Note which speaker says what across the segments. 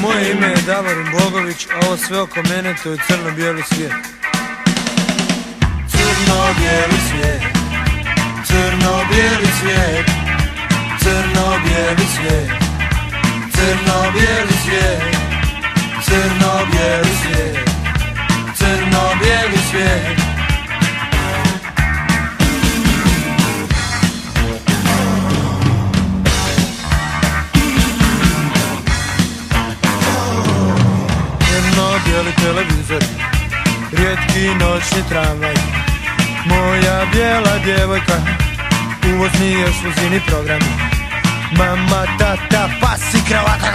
Speaker 1: Moje ime je Davorin Bogović, a ovo sve oko mene to je crno-bijeli svijet. Crno-bijeli svijet, crno-bijeli svijet, crno-bijeli svijet, crno-bijeli svijet, crno-bijeli svijet, crno-bijeli svijet. Bijeli televizor, rijetki noćni tramvaj, moja bijela djevojka, uvozni ekskluzivni program. Mama, tata, pas i kravata,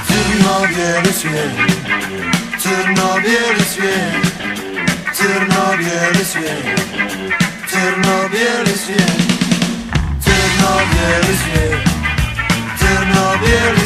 Speaker 1: crno-bijeli svijet, crno-bijeli svijet, crno-bijeli svijet, crno-bijeli svijet, crno-bijeli svijet, crno-bijeli